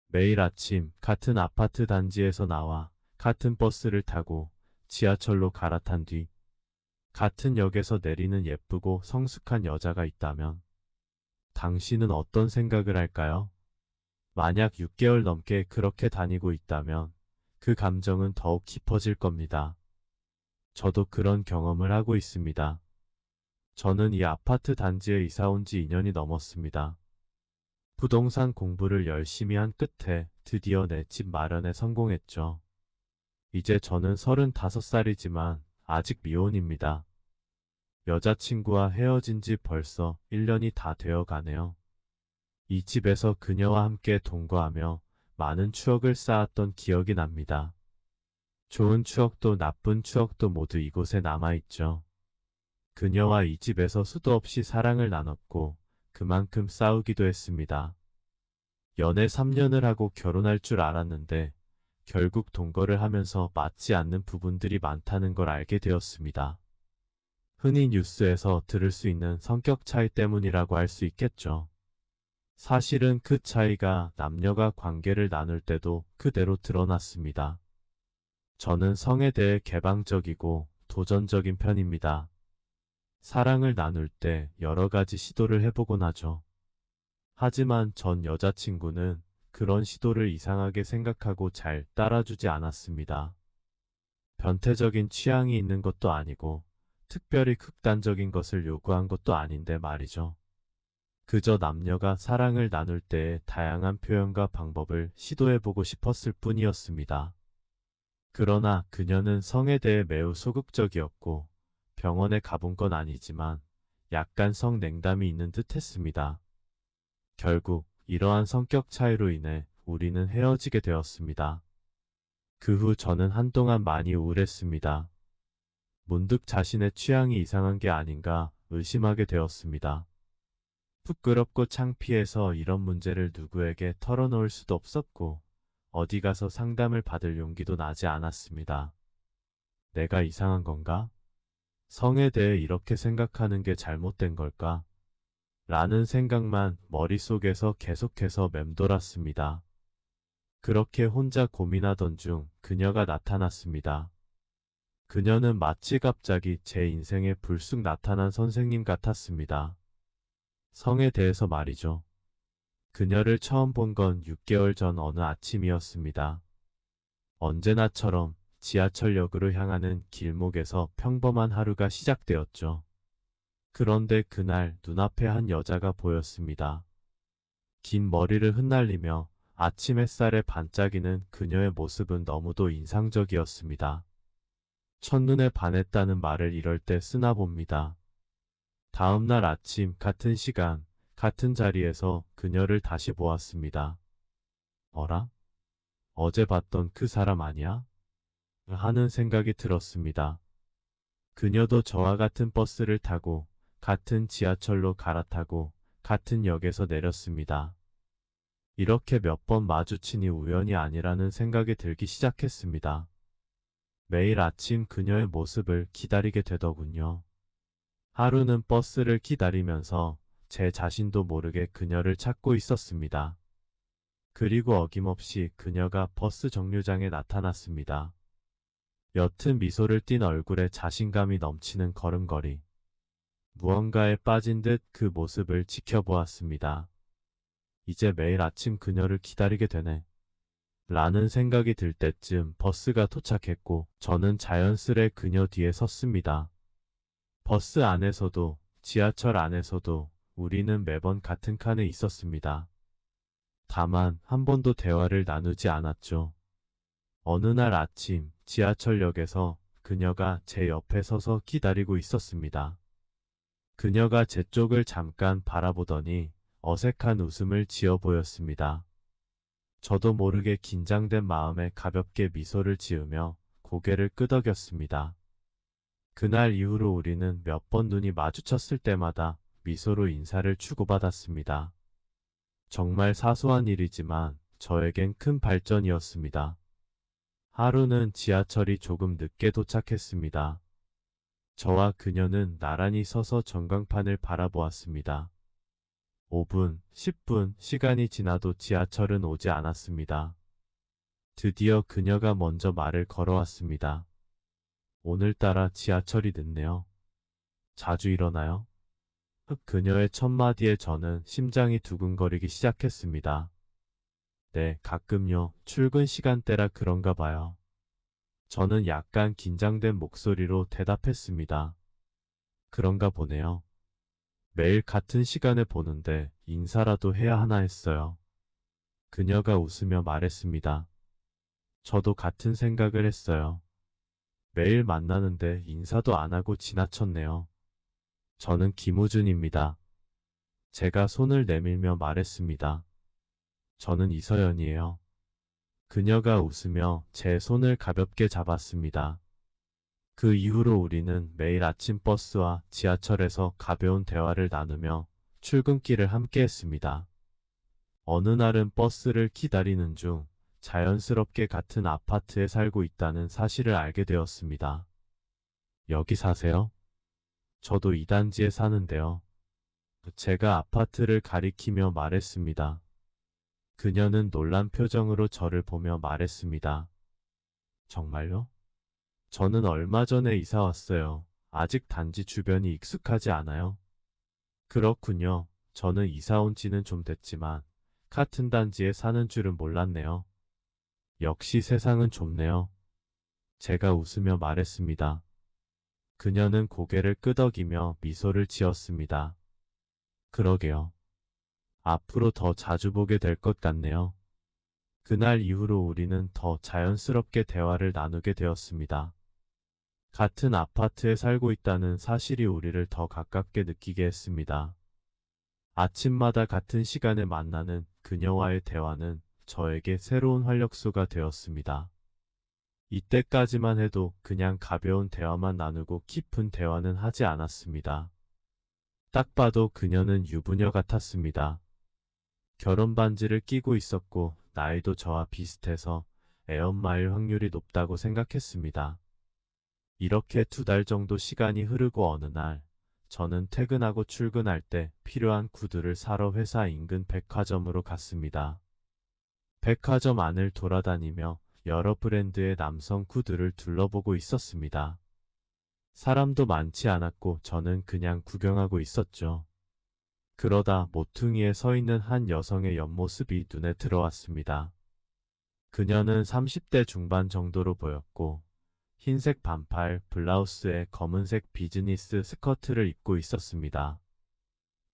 매일 아침 같은 아파트 단지에서 나와 같은 버스를 타고 지하철로 갈아탄 뒤 같은 역에서 내리는 예쁘고 성숙한 여자가 있다면 당신은 어떤 생각을 할까요? 만약 6개월 넘게 그렇게 다니고 있다면 그 감정은 더욱 깊어질 겁니다. 저도 그런 경험을 하고 있습니다. 저는 이 아파트 단지에 이사 온 지 2년이 넘었습니다. 부동산 공부를 열심히 한 끝에 드디어 내 집 마련에 성공했죠. 이제 저는 35살이지만 아직 미혼입니다. 여자친구와 헤어진 지 벌써 1년이 다 되어 가네요. 이 집에서 그녀와 함께 동거하며 많은 추억을 쌓았던 기억이 납니다. 좋은 추억도 나쁜 추억도 모두 이곳에 남아있죠. 그녀와 이 집에서 수도 없이 사랑을 나눴고 그만큼 싸우기도 했습니다. 연애 3년을 하고 결혼할 줄 알았는데 결국 동거를 하면서 맞지 않는 부분들이 많다는 걸 알게 되었습니다. 흔히 뉴스에서 들을 수 있는 성격 차이 때문이라고 할 수 있겠죠. 사실은 그 차이가 남녀가 관계를 나눌 때도 그대로 드러났습니다. 저는 성에 대해 개방적이고 도전적인 편입니다. 사랑을 나눌 때 여러 가지 시도를 해보곤 하죠. 하지만 전 여자친구는 그런 시도를 이상하게 생각하고 잘 따라주지 않았습니다. 변태적인 취향이 있는 것도 아니고 특별히 극단적인 것을 요구한 것도 아닌데 말이죠. 그저 남녀가 사랑을 나눌 때의 다양한 표현과 방법을 시도해보고 싶었을 뿐이었습니다. 그러나 그녀는 성에 대해 매우 소극적이었고 병원에 가본 건 아니지만 약간 성 냉담이 있는 듯 했습니다. 결국 이러한 성격 차이로 인해 우리는 헤어지게 되었습니다. 그 후 저는 한동안 많이 우울했습니다. 문득 자신의 취향이 이상한 게 아닌가 의심하게 되었습니다. 부끄럽고 창피해서 이런 문제를 누구에게 털어놓을 수도 없었고 어디 가서 상담을 받을 용기도 나지 않았습니다. 내가 이상한 건가? 성에 대해 이렇게 생각하는 게 잘못된 걸까? 라는 생각만 머릿속에서 계속해서 맴돌았습니다. 그렇게 혼자 고민하던 중 그녀가 나타났습니다. 그녀는 마치 갑자기 제 인생에 불쑥 나타난 선생님 같았습니다. 성에 대해서 말이죠. 그녀를 처음 본 건 6개월 전 어느 아침이었습니다. 언제나처럼 지하철역으로 향하는 길목에서 평범한 하루가 시작되었죠. 그런데 그날 눈앞에 한 여자가 보였습니다. 긴 머리를 흩날리며 아침 햇살에 반짝이는 그녀의 모습은 너무도 인상적이었습니다. 첫눈에 반했다는 말을 이럴 때 쓰나 봅니다. 다음날 아침 같은 시간, 같은 자리에서 그녀를 다시 보았습니다. 어라? 어제 봤던 그 사람 아니야? 하는 생각이 들었습니다. 그녀도 저와 같은 버스를 타고 같은 지하철로 갈아타고 같은 역에서 내렸습니다. 이렇게 몇 번 마주치니 우연이 아니라는 생각이 들기 시작했습니다. 매일 아침 그녀의 모습을 기다리게 되더군요. 하루는 버스를 기다리면서 제 자신도 모르게 그녀를 찾고 있었습니다. 그리고 어김없이 그녀가 버스 정류장에 나타났습니다. 옅은 미소를 띤 얼굴에 자신감이 넘치는 걸음걸이. 무언가에 빠진 듯 그 모습을 지켜보았습니다. 이제 매일 아침 그녀를 기다리게 되네. 라는 생각이 들 때쯤 버스가 도착했고 저는 자연스레 그녀 뒤에 섰습니다. 버스 안에서도 지하철 안에서도 우리는 매번 같은 칸에 있었습니다. 다만 한 번도 대화를 나누지 않았죠. 어느 날 아침 지하철역에서 그녀가 제 옆에 서서 기다리고 있었습니다. 그녀가 제 쪽을 잠깐 바라보더니 어색한 웃음을 지어 보였습니다. 저도 모르게 긴장된 마음에 가볍게 미소를 지으며 고개를 끄덕였습니다. 그날 이후로 우리는 몇 번 눈이 마주쳤을 때마다 미소로 인사를 주고받았습니다. 정말 사소한 일이지만 저에겐 큰 발전이었습니다. 하루는 지하철이 조금 늦게 도착했습니다. 저와 그녀는 나란히 서서 전광판을 바라보았습니다. 5분, 10분, 시간이 지나도 지하철은 오지 않았습니다. 드디어 그녀가 먼저 말을 걸어왔습니다. 오늘따라 지하철이 늦네요. 자주 일어나요? 그녀의 첫 마디에 저는 심장이 두근거리기 시작했습니다. 네, 가끔요. 출근 시간대라 그런가 봐요. 저는 약간 긴장된 목소리로 대답했습니다. 그런가 보네요. 매일 같은 시간에 보는데 인사라도 해야 하나 했어요. 그녀가 웃으며 말했습니다. 저도 같은 생각을 했어요. 매일 만나는데 인사도 안 하고 지나쳤네요. 저는 김우준입니다. 제가 손을 내밀며 말했습니다. 저는 이서연이에요. 그녀가 웃으며 제 손을 가볍게 잡았습니다. 그 이후로 우리는 매일 아침 버스와 지하철에서 가벼운 대화를 나누며 출근길을 함께 했습니다. 어느 날은 버스를 기다리는 중 자연스럽게 같은 아파트에 살고 있다는 사실을 알게 되었습니다. 여기 사세요? 저도 이 단지에 사는데요. 제가 아파트를 가리키며 말했습니다. 그녀는 놀란 표정으로 저를 보며 말했습니다. 정말요? 저는 얼마 전에 이사 왔어요. 아직 단지 주변이 익숙하지 않아요. 그렇군요. 저는 이사 온 지는 좀 됐지만 같은 단지에 사는 줄은 몰랐네요. 역시 세상은 좁네요. 제가 웃으며 말했습니다. 그녀는 고개를 끄덕이며 미소를 지었습니다. 그러게요. 앞으로 더 자주 보게 될 것 같네요. 그날 이후로 우리는 더 자연스럽게 대화를 나누게 되었습니다. 같은 아파트에 살고 있다는 사실이 우리를 더 가깝게 느끼게 했습니다. 아침마다 같은 시간에 만나는 그녀와의 대화는 저에게 새로운 활력소가 되었습니다. 이때까지만 해도 그냥 가벼운 대화만 나누고 깊은 대화는 하지 않았습니다. 딱 봐도 그녀는 유부녀 같았습니다. 결혼 반지를 끼고 있었고 나이도 저와 비슷해서 애엄마일 확률이 높다고 생각했습니다. 이렇게 2달 정도 시간이 흐르고 어느 날 저는 퇴근하고 출근할 때 필요한 구두를 사러 회사 인근 백화점으로 갔습니다. 백화점 안을 돌아다니며 여러 브랜드의 남성 구두를 둘러보고 있었습니다. 사람도 많지 않았고 저는 그냥 구경하고 있었죠. 그러다 모퉁이에 서 있는 한 여성의 옆모습이 눈에 들어왔습니다. 그녀는 30대 중반 정도로 보였고 흰색 반팔 블라우스에 검은색 비즈니스 스커트를 입고 있었습니다.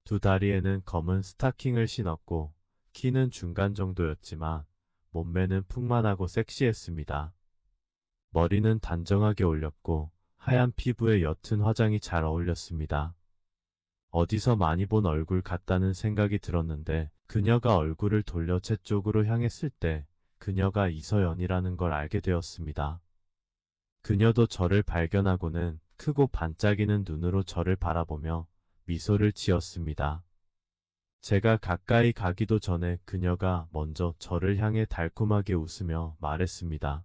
두 다리에는 검은 스타킹을 신었고 키는 중간 정도였지만 몸매는 풍만하고 섹시했습니다. 머리는 단정하게 올렸고 하얀 피부에 옅은 화장이 잘 어울렸습니다. 어디서 많이 본 얼굴 같다는 생각이 들었는데 그녀가 얼굴을 돌려 제 쪽으로 향했을 때 그녀가 이서연이라는 걸 알게 되었습니다. 그녀도 저를 발견하고는 크고 반짝이는 눈으로 저를 바라보며 미소를 지었습니다. 제가 가까이 가기도 전에 그녀가 먼저 저를 향해 달콤하게 웃으며 말했습니다.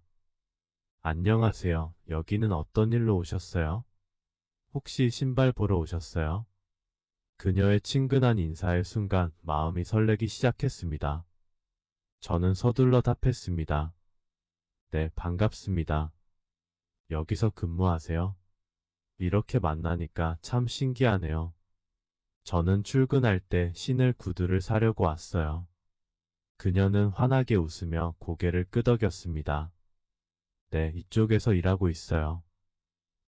안녕하세요. 여기는 어떤 일로 오셨어요? 혹시 신발 보러 오셨어요? 그녀의 친근한 인사의 순간 마음이 설레기 시작했습니다. 저는 서둘러 답했습니다. 네, 반갑습니다. 여기서 근무하세요? 이렇게 만나니까 참 신기하네요. 저는 출근할 때 신을 구두를 사려고 왔어요. 그녀는 환하게 웃으며 고개를 끄덕였습니다. 네, 이쪽에서 일하고 있어요.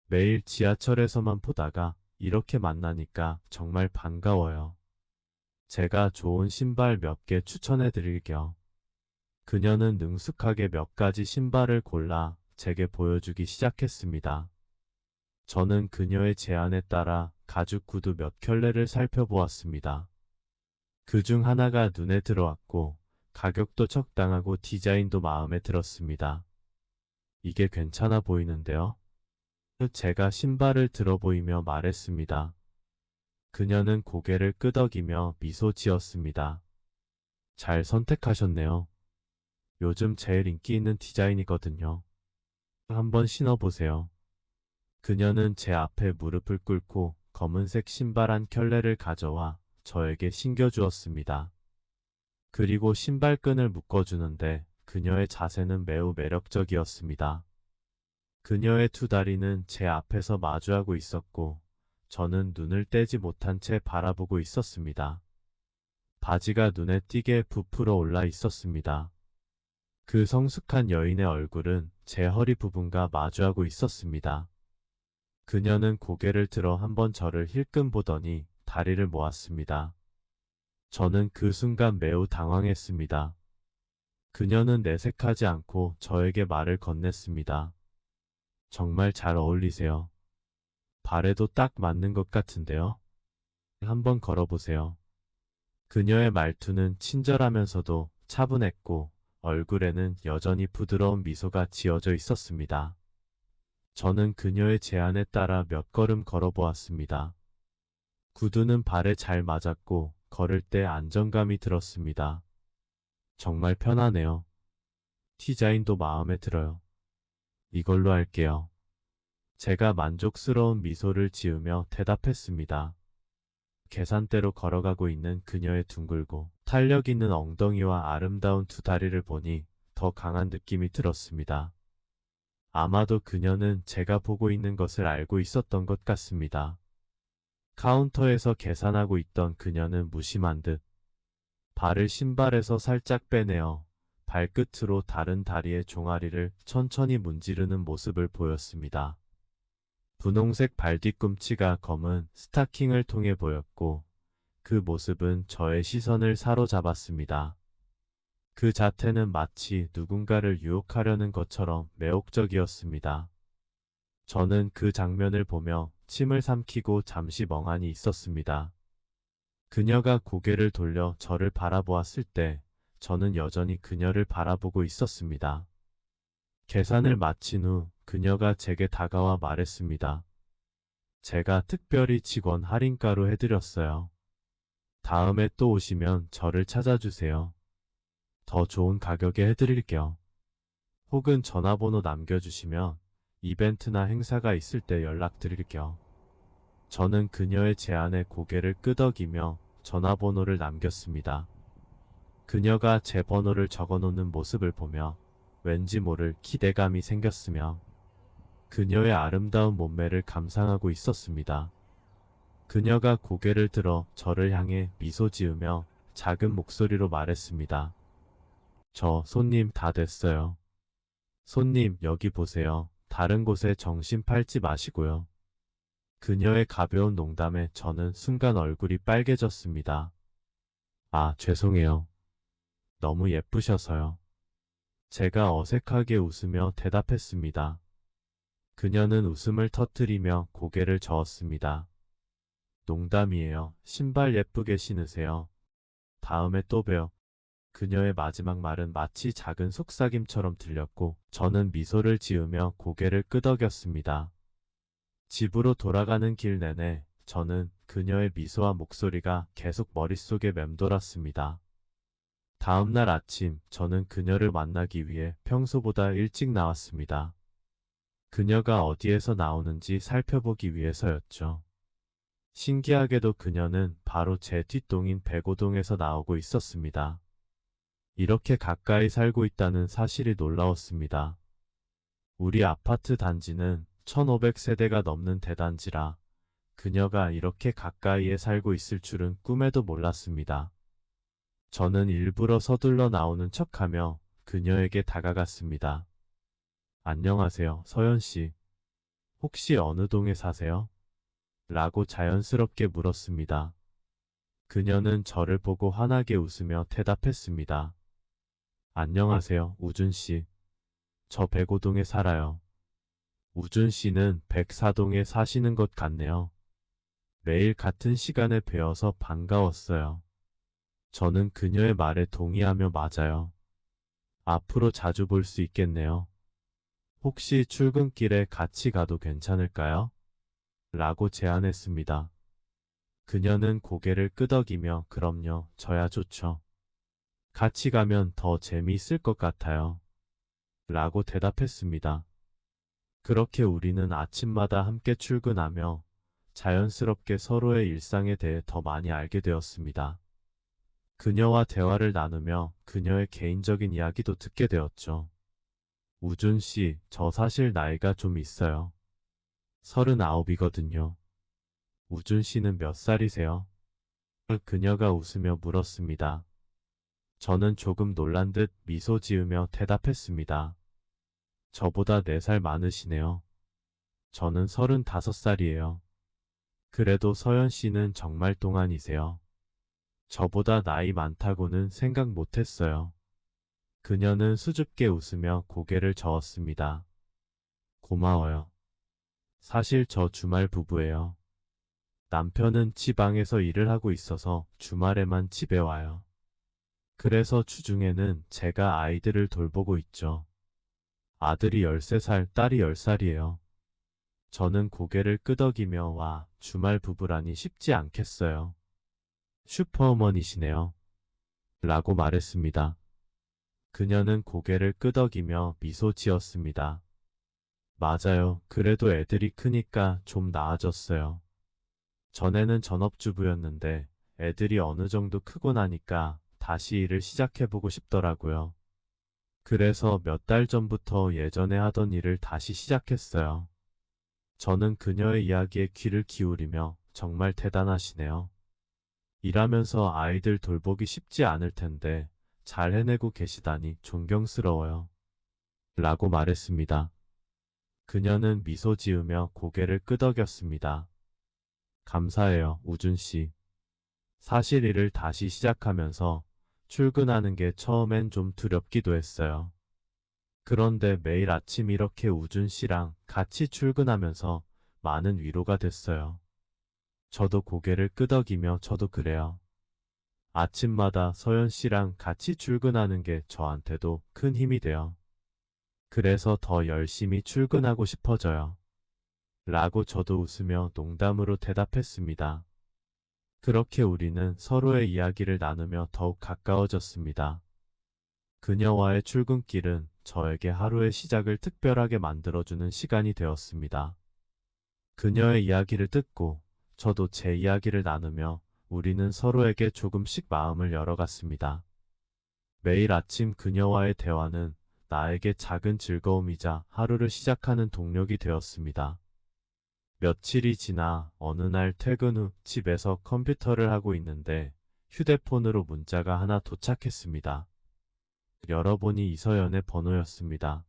매일 지하철에서만 보다가 이렇게 만나니까 정말 반가워요. 제가 좋은 신발 몇 개 추천해 드릴게요. 그녀는 능숙하게 몇 가지 신발을 골라 제게 보여주기 시작했습니다. 저는 그녀의 제안에 따라 가죽 구두 몇 켤레를 살펴보았습니다. 그 중 하나가 눈에 들어왔고 가격도 적당하고 디자인도 마음에 들었습니다. 이게 괜찮아 보이는데요? 제가 신발을 들어보이며 말했습니다. 그녀는 고개를 끄덕이며 미소 지었습니다. 잘 선택하셨네요. 요즘 제일 인기 있는 디자인이거든요. 한번 신어보세요. 그녀는 제 앞에 무릎을 꿇고 검은색 신발 한 켤레를 가져와 저에게 신겨주었습니다. 그리고 신발끈을 묶어주는데 그녀의 자세는 매우 매력적이었습니다. 그녀의 두 다리는 제 앞에서 마주하고 있었고 저는 눈을 떼지 못한 채 바라보고 있었습니다. 바지가 눈에 띄게 부풀어 올라 있었습니다. 그 성숙한 여인의 얼굴은 제 허리 부분과 마주하고 있었습니다. 그녀는 고개를 들어 한번 저를 힐끔 보더니 다리를 모았습니다. 저는 그 순간 매우 당황했습니다. 그녀는 내색하지 않고 저에게 말을 건넸습니다. 정말 잘 어울리세요. 발에도 딱 맞는 것 같은데요. 한번 걸어보세요. 그녀의 말투는 친절하면서도 차분했고 얼굴에는 여전히 부드러운 미소가 지어져 있었습니다. 저는 그녀의 제안에 따라 몇 걸음 걸어보았습니다. 구두는 발에 잘 맞았고 걸을 때 안정감이 들었습니다. 정말 편하네요. 디자인도 마음에 들어요. 이걸로 할게요. 제가 만족스러운 미소를 지으며 대답했습니다. 계산대로 걸어가고 있는 그녀의 둥글고 탄력 있는 엉덩이와 아름다운 두 다리를 보니 더 강한 느낌이 들었습니다. 아마도 그녀는 제가 보고 있는 것을 알고 있었던 것 같습니다. 카운터에서 계산하고 있던 그녀는 무심한 듯 발을 신발에서 살짝 빼내어 발끝으로 다른 다리의 종아리를 천천히 문지르는 모습을 보였습니다. 분홍색 발뒤꿈치가 검은 스타킹을 통해 보였고 그 모습은 저의 시선을 사로잡았습니다. 그 자태는 마치 누군가를 유혹하려는 것처럼 매혹적이었습니다. 저는 그 장면을 보며 침을 삼키고 잠시 멍하니 있었습니다. 그녀가 고개를 돌려 저를 바라보았을 때 저는 여전히 그녀를 바라보고 있었습니다. 계산을 마친 후 그녀가 제게 다가와 말했습니다. 제가 특별히 직원 할인가로 해드렸어요. 다음에 또 오시면 저를 찾아주세요. 더 좋은 가격에 해드릴게요. 혹은 전화번호 남겨주시면 이벤트나 행사가 있을 때 연락드릴게요. 저는 그녀의 제안에 고개를 끄덕이며 전화번호를 남겼습니다. 그녀가 제 번호를 적어놓는 모습을 보며 왠지 모를 기대감이 생겼으며 그녀의 아름다운 몸매를 감상하고 있었습니다. 그녀가 고개를 들어 저를 향해 미소 지으며 작은 목소리로 말했습니다. 저 손님 다 됐어요. 손님 여기 보세요. 다른 곳에 정신 팔지 마시고요. 그녀의 가벼운 농담에 저는 순간 얼굴이 빨개졌습니다. 아, 죄송해요. 너무 예쁘셔서요. 제가 어색하게 웃으며 대답했습니다. 그녀는 웃음을 터뜨리며 고개를 저었습니다. 농담이에요. 신발 예쁘게 신으세요. 다음에 또 봬요. 그녀의 마지막 말은 마치 작은 속삭임처럼 들렸고 저는 미소를 지으며 고개를 끄덕였습니다. 집으로 돌아가는 길 내내 저는 그녀의 미소와 목소리가 계속 머릿속에 맴돌았습니다. 다음날 아침 저는 그녀를 만나기 위해 평소보다 일찍 나왔습니다. 그녀가 어디에서 나오는지 살펴보기 위해서였죠. 신기하게도 그녀는 바로 제 뒷동인 백오동에서 나오고 있었습니다. 이렇게 가까이 살고 있다는 사실이 놀라웠습니다. 우리 아파트 단지는 1500세대가 넘는 대단지라 그녀가 이렇게 가까이에 살고 있을 줄은 꿈에도 몰랐습니다. 저는 일부러 서둘러 나오는 척하며 그녀에게 다가갔습니다. 안녕하세요, 서연씨. 혹시 어느 동에 사세요? 라고 자연스럽게 물었습니다. 그녀는 저를 보고 환하게 웃으며 대답했습니다. 안녕하세요, 우준씨. 저 백오동에 살아요. 우준씨는 백사동에 사시는 것 같네요. 매일 같은 시간에 뵈어서 반가웠어요. 저는 그녀의 말에 동의하며 맞아요. 앞으로 자주 볼 수 있겠네요. 혹시 출근길에 같이 가도 괜찮을까요? 라고 제안했습니다. 그녀는 고개를 끄덕이며 그럼요, 저야 좋죠. 같이 가면 더 재미있을 것 같아요. 라고 대답했습니다. 그렇게 우리는 아침마다 함께 출근하며 자연스럽게 서로의 일상에 대해 더 많이 알게 되었습니다. 그녀와 대화를 나누며 그녀의 개인적인 이야기도 듣게 되었죠. 우준 씨, 저 사실 나이가 좀 있어요. 39이거든요. 우준 씨는 몇 살이세요? 그녀가 웃으며 물었습니다. 저는 조금 놀란 듯 미소 지으며 대답했습니다. 저보다 4살 많으시네요. 저는 35살이에요. 그래도 서연 씨는 정말 동안이세요. 저보다 나이 많다고는 생각 못했어요. 그녀는 수줍게 웃으며 고개를 저었습니다. 고마워요. 사실 저 주말 부부예요. 남편은 지방에서 일을 하고 있어서 주말에만 집에 와요. 그래서 주중에는 제가 아이들을 돌보고 있죠. 아들이 13살, 딸이 10살이에요. 저는 고개를 끄덕이며 와, 주말 부부라니 쉽지 않겠어요. 슈퍼어머니시네요. 라고 말했습니다. 그녀는 고개를 끄덕이며 미소 지었습니다. 맞아요. 그래도 애들이 크니까 좀 나아졌어요. 전에는 전업주부였는데 애들이 어느 정도 크고 나니까 다시 일을 시작해보고 싶더라고요. 그래서 몇 달 전부터 예전에 하던 일을 다시 시작했어요. 저는 그녀의 이야기에 귀를 기울이며 정말 대단하시네요. 일하면서 아이들 돌보기 쉽지 않을 텐데 잘 해내고 계시다니 존경스러워요. 라고 말했습니다. 그녀는 미소 지으며 고개를 끄덕였습니다. 감사해요, 우준 씨. 사실 일을 다시 시작하면서 출근하는 게 처음엔 좀 두렵기도 했어요. 그런데 매일 아침 이렇게 우준 씨랑 같이 출근하면서 많은 위로가 됐어요. 저도 고개를 끄덕이며 저도 그래요. 아침마다 서연 씨랑 같이 출근하는 게 저한테도 큰 힘이 돼요. 그래서 더 열심히 출근하고 싶어져요. 라고 저도 웃으며 농담으로 대답했습니다. 그렇게 우리는 서로의 이야기를 나누며 더욱 가까워졌습니다. 그녀와의 출근길은 저에게 하루의 시작을 특별하게 만들어주는 시간이 되었습니다. 그녀의 이야기를 듣고 저도 제 이야기를 나누며 우리는 서로에게 조금씩 마음을 열어갔습니다. 매일 아침 그녀와의 대화는 나에게 작은 즐거움이자 하루를 시작하는 동력이 되었습니다. 며칠이 지나 어느 날 퇴근 후 집에서 컴퓨터를 하고 있는데 휴대폰으로 문자가 하나 도착했습니다. 열어보니 이서연의 번호였습니다.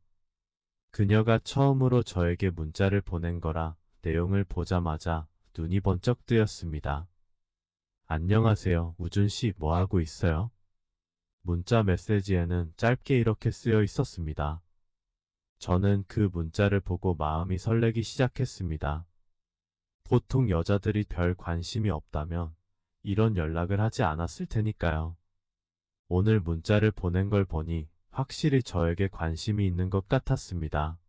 그녀가 처음으로 저에게 문자를 보낸 거라 내용을 보자마자 눈이 번쩍 뜨였습니다. 안녕하세요. 우준 씨 뭐하고 있어요? 문자 메시지에는 짧게 이렇게 쓰여 있었습니다. 저는 그 문자를 보고 마음이 설레기 시작했습니다. 보통 여자들이 별 관심이 없다면 이런 연락을 하지 않았을 테니까요. 오늘 문자를 보낸 걸 보니 확실히 저에게 관심이 있는 것 같았습니다.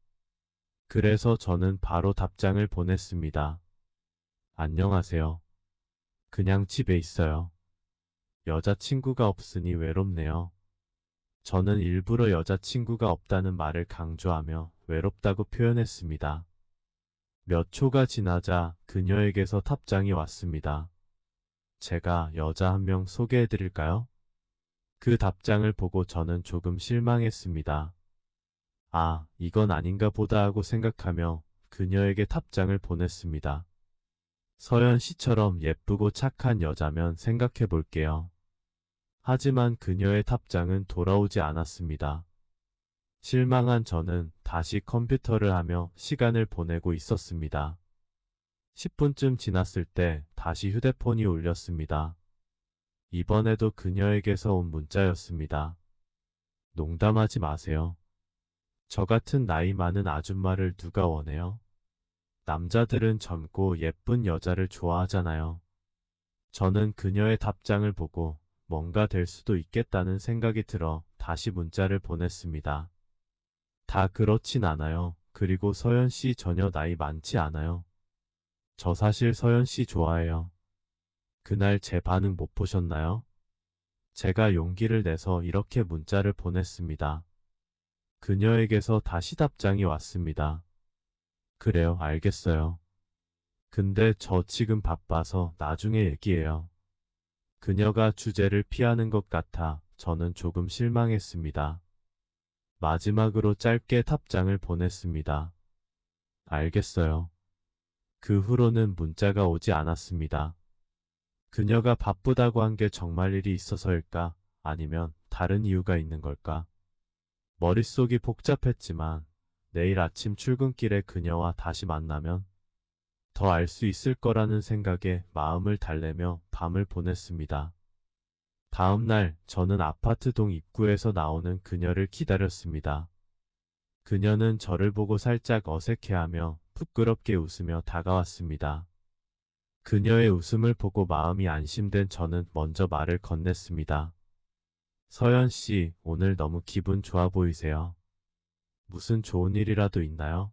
그래서 저는 바로 답장을 보냈습니다. 안녕하세요. 그냥 집에 있어요. 여자친구가 없으니 외롭네요. 저는 일부러 여자친구가 없다는 말을 강조하며 외롭다고 표현했습니다. 몇 초가 지나자 그녀에게서 답장이 왔습니다. 제가 여자 한 명 소개해드릴까요? 그 답장을 보고 저는 조금 실망했습니다. 아, 이건 아닌가 보다 하고 생각하며 그녀에게 답장을 보냈습니다. 서연 씨처럼 예쁘고 착한 여자면 생각해 볼게요. 하지만 그녀의 답장은 돌아오지 않았습니다. 실망한 저는 다시 컴퓨터를 하며 시간을 보내고 있었습니다. 10분쯤 지났을 때 다시 휴대폰이 울렸습니다. 이번에도 그녀에게서 온 문자였습니다. 농담하지 마세요. 저 같은 나이 많은 아줌마를 누가 원해요? 남자들은 젊고 예쁜 여자를 좋아하잖아요. 저는 그녀의 답장을 보고 뭔가 될 수도 있겠다는 생각이 들어 다시 문자를 보냈습니다. 다 그렇진 않아요. 그리고 서연 씨 전혀 나이 많지 않아요. 저 사실 서연 씨 좋아해요. 그날 제 반응 못 보셨나요? 제가 용기를 내서 이렇게 문자를 보냈습니다. 그녀에게서 다시 답장이 왔습니다. 그래요, 알겠어요. 근데 저 지금 바빠서 나중에 얘기해요. 그녀가 주제를 피하는 것 같아 저는 조금 실망했습니다. 마지막으로 짧게 답장을 보냈습니다. 알겠어요. 그 후로는 문자가 오지 않았습니다. 그녀가 바쁘다고 한 게 정말 일이 있어서일까? 아니면 다른 이유가 있는 걸까? 머릿속이 복잡했지만 내일 아침 출근길에 그녀와 다시 만나면 더 알 수 있을 거라는 생각에 마음을 달래며 밤을 보냈습니다. 다음 날 저는 아파트 동 입구에서 나오는 그녀를 기다렸습니다. 그녀는 저를 보고 살짝 어색해하며 부끄럽게 웃으며 다가왔습니다. 그녀의 웃음을 보고 마음이 안심된 저는 먼저 말을 건넸습니다. 서연 씨, 오늘 너무 기분 좋아 보이세요. 무슨 좋은 일이라도 있나요?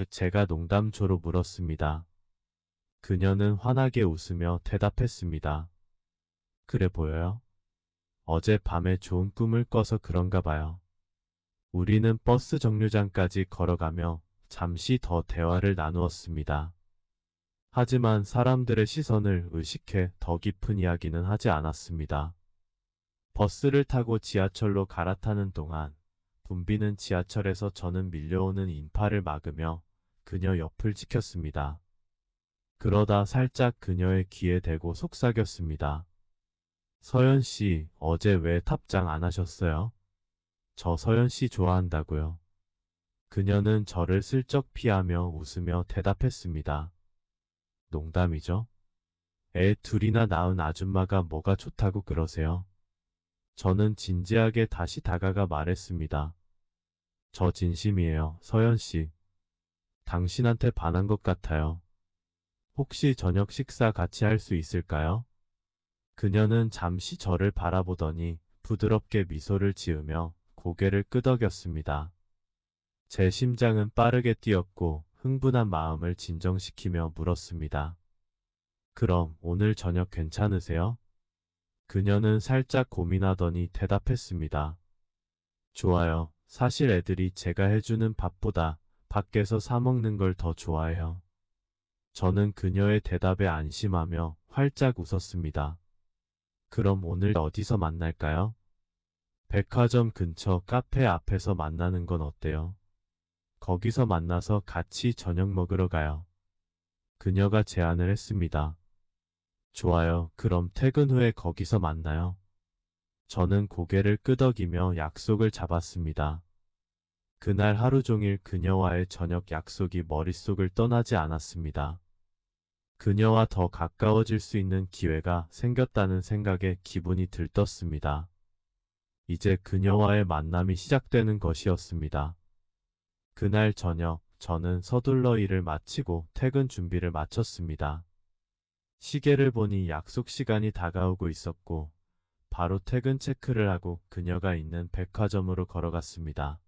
제가 농담조로 물었습니다. 그녀는 환하게 웃으며 대답했습니다. 그래 보여요? 어제 밤에 좋은 꿈을 꿔서 그런가 봐요. 우리는 버스 정류장까지 걸어가며 잠시 더 대화를 나누었습니다. 하지만 사람들의 시선을 의식해 더 깊은 이야기는 하지 않았습니다. 버스를 타고 지하철로 갈아타는 동안 붐비는 지하철에서 저는 밀려오는 인파를 막으며 그녀 옆을 지켰습니다. 그러다 살짝 그녀의 귀에 대고 속삭였습니다. 서연 씨, 어제 왜 답장 안 하셨어요? 저 서연 씨 좋아한다고요. 그녀는 저를 슬쩍 피하며 웃으며 대답했습니다. 농담이죠? 애 둘이나 낳은 아줌마가 뭐가 좋다고 그러세요? 저는 진지하게 다시 다가가 말했습니다. 저 진심이에요, 서연 씨. 당신한테 반한 것 같아요. 혹시 저녁 식사 같이 할 수 있을까요? 그녀는 잠시 저를 바라보더니 부드럽게 미소를 지으며 고개를 끄덕였습니다. 제 심장은 빠르게 뛰었고 흥분한 마음을 진정시키며 물었습니다. 그럼 오늘 저녁 괜찮으세요? 그녀는 살짝 고민하더니 대답했습니다. 좋아요. 사실 애들이 제가 해주는 밥보다 밖에서 사 먹는 걸 더 좋아해요. 저는 그녀의 대답에 안심하며 활짝 웃었습니다. 그럼 오늘 어디서 만날까요? 백화점 근처 카페 앞에서 만나는 건 어때요? 거기서 만나서 같이 저녁 먹으러 가요. 그녀가 제안을 했습니다. 좋아요. 그럼 퇴근 후에 거기서 만나요. 저는 고개를 끄덕이며 약속을 잡았습니다. 그날 하루 종일 그녀와의 저녁 약속이 머릿속을 떠나지 않았습니다. 그녀와 더 가까워질 수 있는 기회가 생겼다는 생각에 기분이 들떴습니다. 이제 그녀와의 만남이 시작되는 것이었습니다. 그날 저녁, 저는 서둘러 일을 마치고 퇴근 준비를 마쳤습니다. 시계를 보니 약속 시간이 다가오고 있었고, 바로 퇴근 체크를 하고 그녀가 있는 백화점으로 걸어갔습니다.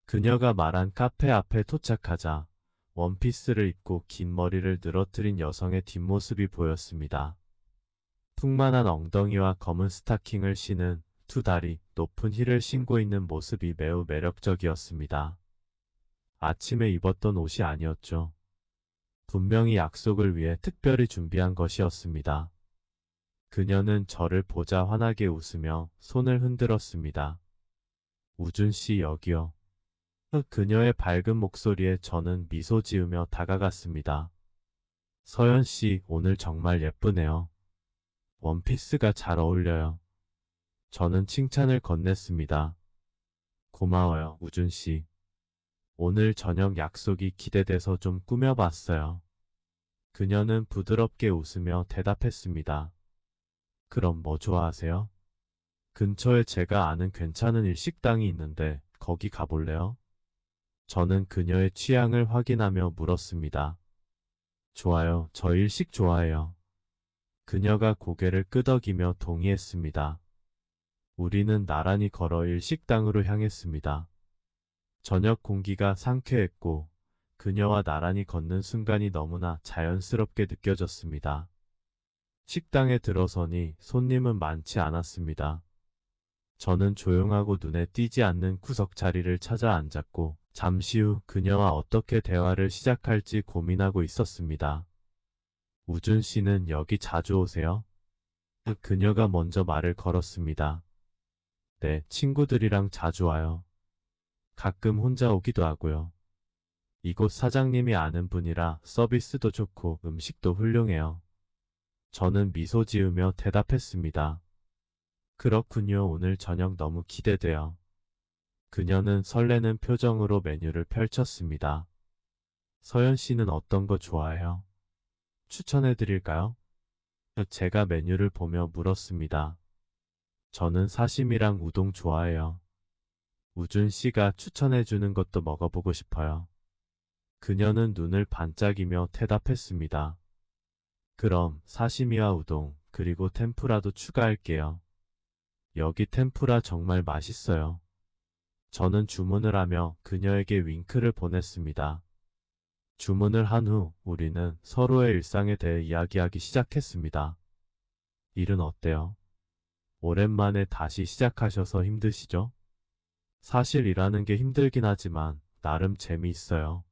그녀가 말한 카페 앞에 도착하자 원피스를 입고 긴 머리를 늘어뜨린 여성의 뒷모습이 보였습니다. 풍만한 엉덩이와 검은 스타킹을 신은 두 다리 높은 힐을 신고 있는 모습이 매우 매력적이었습니다. 아침에 입었던 옷이 아니었죠. 분명히 약속을 위해 특별히 준비한 것이었습니다. 그녀는 저를 보자 환하게 웃으며 손을 흔들었습니다. 우준 씨 여기요. 그녀의 밝은 목소리에 저는 미소 지으며 다가갔습니다. 서연 씨 오늘 정말 예쁘네요. 원피스가 잘 어울려요. 저는 칭찬을 건넸습니다. 고마워요, 우준 씨. 오늘 저녁 약속이 기대돼서 좀 꾸며봤어요. 그녀는 부드럽게 웃으며 대답했습니다. 그럼 뭐 좋아하세요? 근처에 제가 아는 괜찮은 일식당이 있는데 거기 가볼래요? 저는 그녀의 취향을 확인하며 물었습니다. 좋아요, 저 일식 좋아해요. 그녀가 고개를 끄덕이며 동의했습니다. 우리는 나란히 걸어 일식당으로 향했습니다. 저녁 공기가 상쾌했고 그녀와 나란히 걷는 순간이 너무나 자연스럽게 느껴졌습니다. 식당에 들어서니 손님은 많지 않았습니다. 저는 조용하고 눈에 띄지 않는 구석 자리를 찾아 앉았고 잠시 후 그녀와 어떻게 대화를 시작할지 고민하고 있었습니다. 우준 씨는 여기 자주 오세요? 그녀가 먼저 말을 걸었습니다. 네, 친구들이랑 자주 와요. 가끔 혼자 오기도 하고요. 이곳 사장님이 아는 분이라 서비스도 좋고 음식도 훌륭해요. 저는 미소 지으며 대답했습니다. 그렇군요. 오늘 저녁 너무 기대돼요. 그녀는 설레는 표정으로 메뉴를 펼쳤습니다. 서연 씨는 어떤 거 좋아해요? 추천해 드릴까요? 제가 메뉴를 보며 물었습니다. 저는 사시미랑 우동 좋아해요. 우준 씨가 추천해 주는 것도 먹어보고 싶어요. 그녀는 눈을 반짝이며 대답했습니다. 그럼 사시미와 우동, 그리고 템푸라도 추가할게요. 여기 템푸라 정말 맛있어요. 저는 주문을 하며 그녀에게 윙크를 보냈습니다. 주문을 한 후 우리는 서로의 일상에 대해 이야기하기 시작했습니다. 일은 어때요? 오랜만에 다시 시작하셔서 힘드시죠? 사실 일하는 게 힘들긴 하지만 나름 재미있어요.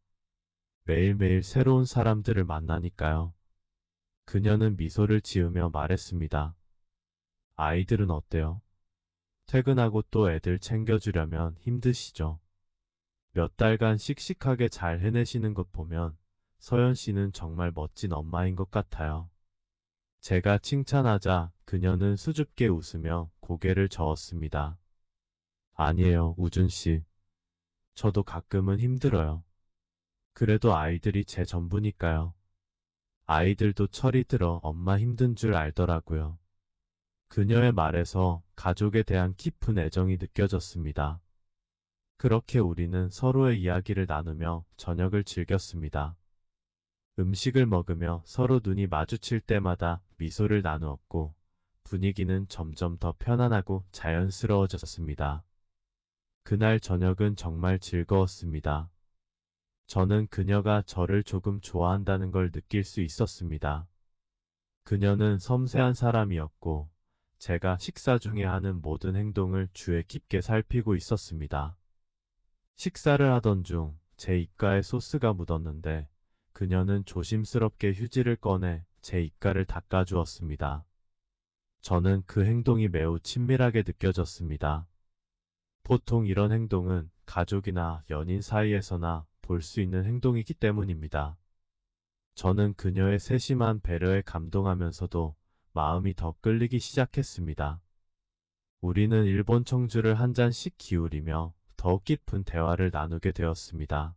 매일매일 새로운 사람들을 만나니까요. 그녀는 미소를 지으며 말했습니다. 아이들은 어때요? 퇴근하고 또 애들 챙겨주려면 힘드시죠? 몇 달간 씩씩하게 잘 해내시는 것 보면 서연 씨는 정말 멋진 엄마인 것 같아요. 제가 칭찬하자 그녀는 수줍게 웃으며 고개를 저었습니다. 아니에요, 우준 씨. 저도 가끔은 힘들어요. 그래도 아이들이 제 전부니까요. 아이들도 철이 들어 엄마 힘든 줄 알더라고요. 그녀의 말에서 가족에 대한 깊은 애정이 느껴졌습니다. 그렇게 우리는 서로의 이야기를 나누며 저녁을 즐겼습니다. 음식을 먹으며 서로 눈이 마주칠 때마다 미소를 나누었고 분위기는 점점 더 편안하고 자연스러워졌습니다. 그날 저녁은 정말 즐거웠습니다. 저는 그녀가 저를 조금 좋아한다는 걸 느낄 수 있었습니다. 그녀는 섬세한 사람이었고 제가 식사 중에 하는 모든 행동을 주의 깊게 살피고 있었습니다. 식사를 하던 중 제 입가에 소스가 묻었는데 그녀는 조심스럽게 휴지를 꺼내 제 입가를 닦아주었습니다. 저는 그 행동이 매우 친밀하게 느껴졌습니다. 보통 이런 행동은 가족이나 연인 사이에서나 볼 수 있는 행동이기 때문입니다. 저는 그녀의 세심한 배려에 감동하면서도 마음이 더 끌리기 시작했습니다. 우리는 일본 청주를 한 잔씩 기울이며 더욱 깊은 대화를 나누게 되었습니다.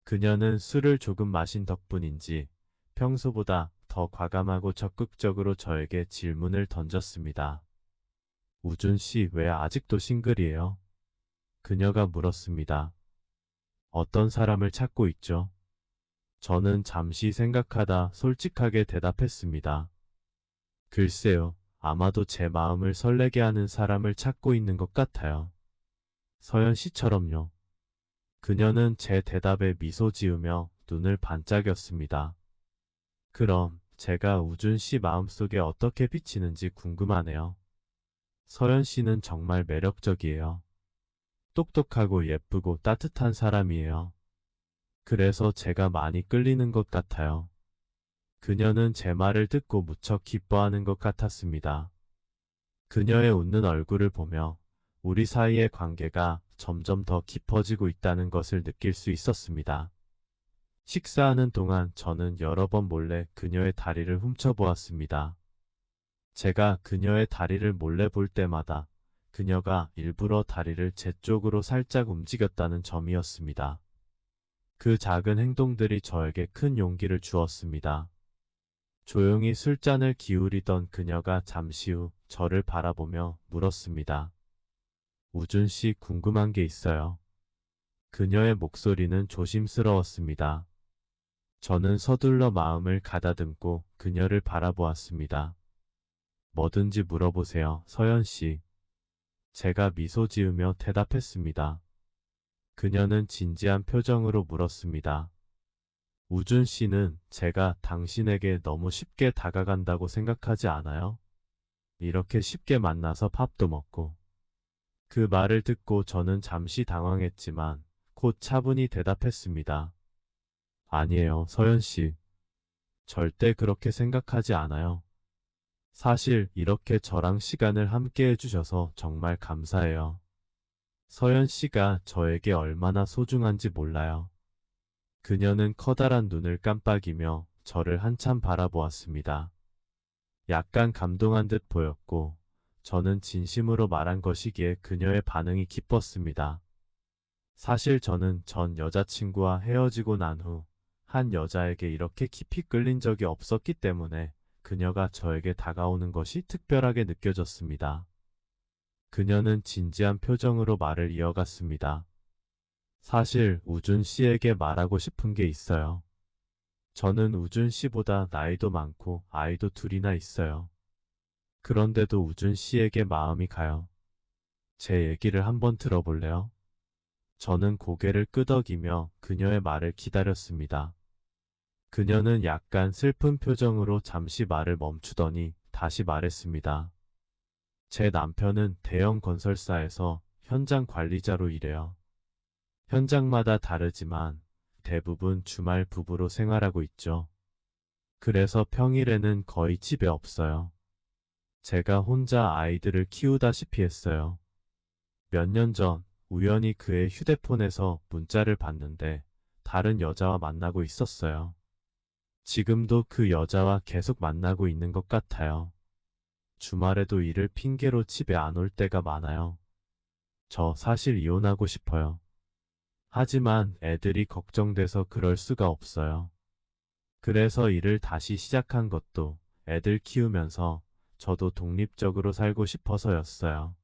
그녀는 술을 조금 마신 덕분인지 평소보다 더 과감하고 적극적으로 저에게 질문을 던졌습니다. 우준 씨 왜 아직도 싱글이에요? 그녀가 물었습니다. 어떤 사람을 찾고 있죠? 저는 잠시 생각하다 솔직하게 대답했습니다. 글쎄요, 아마도 제 마음을 설레게 하는 사람을 찾고 있는 것 같아요. 서연 씨처럼요. 그녀는 제 대답에 미소 지으며 눈을 반짝였습니다. 그럼 제가 우준 씨 마음속에 어떻게 비치는지 궁금하네요. 서연 씨는 정말 매력적이에요. 똑똑하고 예쁘고 따뜻한 사람이에요. 그래서 제가 많이 끌리는 것 같아요. 그녀는 제 말을 듣고 무척 기뻐하는 것 같았습니다. 그녀의 웃는 얼굴을 보며 우리 사이의 관계가 점점 더 깊어지고 있다는 것을 느낄 수 있었습니다. 식사하는 동안 저는 여러 번 몰래 그녀의 다리를 훔쳐보았습니다. 제가 그녀의 다리를 몰래 볼 때마다 그녀가 일부러 다리를 제 쪽으로 살짝 움직였다는 점이었습니다. 그 작은 행동들이 저에게 큰 용기를 주었습니다. 조용히 술잔을 기울이던 그녀가 잠시 후 저를 바라보며 물었습니다. 우준 씨 궁금한 게 있어요. 그녀의 목소리는 조심스러웠습니다. 저는 서둘러 마음을 가다듬고 그녀를 바라보았습니다. 뭐든지 물어보세요, 서연 씨. 제가 미소 지으며 대답했습니다. 그녀는 진지한 표정으로 물었습니다. 우준 씨는 제가 당신에게 너무 쉽게 다가간다고 생각하지 않아요? 이렇게 쉽게 만나서 밥도 먹고. 그 말을 듣고 저는 잠시 당황했지만 곧 차분히 대답했습니다. 아니에요, 서연 씨. 절대 그렇게 생각하지 않아요. 사실 이렇게 저랑 시간을 함께 해주셔서 정말 감사해요. 서연 씨가 저에게 얼마나 소중한지 몰라요. 그녀는 커다란 눈을 깜빡이며 저를 한참 바라보았습니다. 약간 감동한 듯 보였고, 저는 진심으로 말한 것이기에 그녀의 반응이 기뻤습니다. 사실 저는 전 여자친구와 헤어지고 난 후 한 여자에게 이렇게 깊이 끌린 적이 없었기 때문에 그녀가 저에게 다가오는 것이 특별하게 느껴졌습니다. 그녀는 진지한 표정으로 말을 이어갔습니다. 사실 우준 씨에게 말하고 싶은 게 있어요. 저는 우준 씨보다 나이도 많고 아이도 둘이나 있어요. 그런데도 우준 씨에게 마음이 가요. 제 얘기를 한번 들어볼래요? 저는 고개를 끄덕이며 그녀의 말을 기다렸습니다. 그녀는 약간 슬픈 표정으로 잠시 말을 멈추더니 다시 말했습니다. 제 남편은 대형 건설사에서 현장 관리자로 일해요. 현장마다 다르지만 대부분 주말 부부로 생활하고 있죠. 그래서 평일에는 거의 집에 없어요. 제가 혼자 아이들을 키우다시피 했어요. 몇 년 전 우연히 그의 휴대폰에서 문자를 봤는데 다른 여자와 만나고 있었어요. 지금도 그 여자와 계속 만나고 있는 것 같아요. 주말에도 일을 핑계로 집에 안 올 때가 많아요. 저 사실 이혼하고 싶어요. 하지만 애들이 걱정돼서 그럴 수가 없어요. 그래서 일을 다시 시작한 것도 애들 키우면서 저도 독립적으로 살고 싶어서였어요.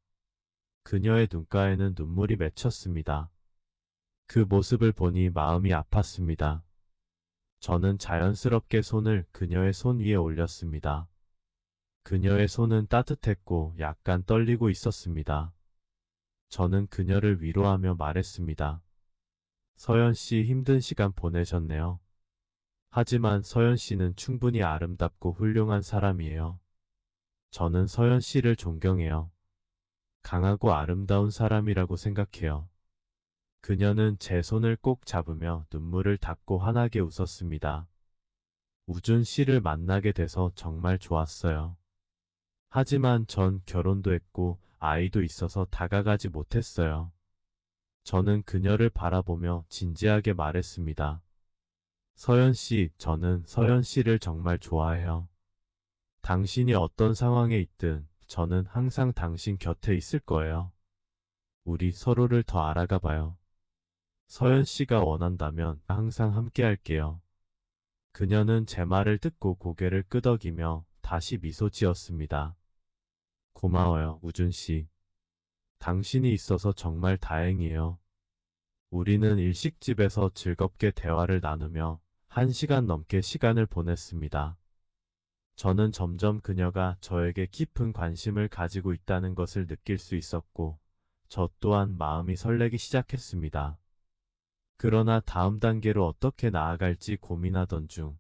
그녀의 눈가에는 눈물이 맺혔습니다. 그 모습을 보니 마음이 아팠습니다. 저는 자연스럽게 손을 그녀의 손 위에 올렸습니다. 그녀의 손은 따뜻했고 약간 떨리고 있었습니다. 저는 그녀를 위로하며 말했습니다. 서연 씨 힘든 시간 보내셨네요. 하지만 서연 씨는 충분히 아름답고 훌륭한 사람이에요. 저는 서연 씨를 존경해요. 강하고 아름다운 사람이라고 생각해요. 그녀는 제 손을 꼭 잡으며 눈물을 닦고 환하게 웃었습니다. 우준 씨를 만나게 돼서 정말 좋았어요. 하지만 전 결혼도 했고 아이도 있어서 다가가지 못했어요. 저는 그녀를 바라보며 진지하게 말했습니다. 서연 씨, 저는 서연 씨를 정말 좋아해요. 당신이 어떤 상황에 있든 저는 항상 당신 곁에 있을 거예요. 우리 서로를 더 알아가 봐요. 서연 씨가 원한다면 항상 함께 할게요. 그녀는 제 말을 듣고 고개를 끄덕이며 다시 미소 지었습니다. 고마워요, 우준 씨. 당신이 있어서 정말 다행이에요. 우리는 일식집에서 즐겁게 대화를 나누며 1시간 넘게 시간을 보냈습니다. 저는 점점 그녀가 저에게 깊은 관심을 가지고 있다는 것을 느낄 수 있었고, 저 또한 마음이 설레기 시작했습니다. 그러나 다음 단계로 어떻게 나아갈지 고민하던 중,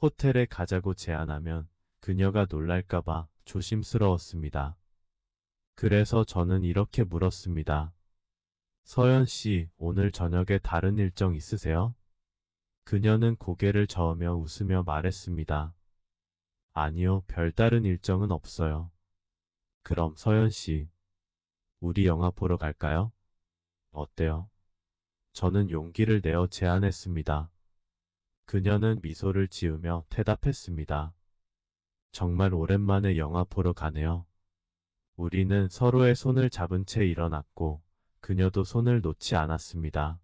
호텔에 가자고 제안하면 그녀가 놀랄까봐 조심스러웠습니다. 그래서 저는 이렇게 물었습니다. 서연 씨, 오늘 저녁에 다른 일정 있으세요? 그녀는 고개를 저으며 웃으며 말했습니다. 아니요, 별다른 일정은 없어요. 그럼 서연 씨, 우리 영화 보러 갈까요? 어때요? 저는 용기를 내어 제안했습니다. 그녀는 미소를 지으며 대답했습니다. 정말 오랜만에 영화 보러 가네요. 우리는 서로의 손을 잡은 채 일어났고 그녀도 손을 놓지 않았습니다.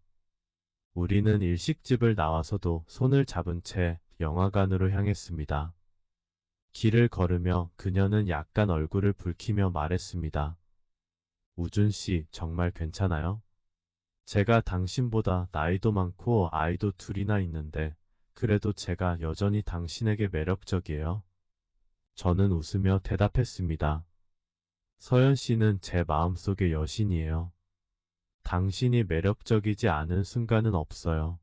우리는 일식집을 나와서도 손을 잡은 채 영화관으로 향했습니다. 길을 걸으며 그녀는 약간 얼굴을 붉히며 말했습니다. 우준 씨, 정말 괜찮아요? 제가 당신보다 나이도 많고 아이도 둘이나 있는데 그래도 제가 여전히 당신에게 매력적이에요. 저는 웃으며 대답했습니다. 서연 씨는 제 마음속의 여신이에요. 당신이 매력적이지 않은 순간은 없어요.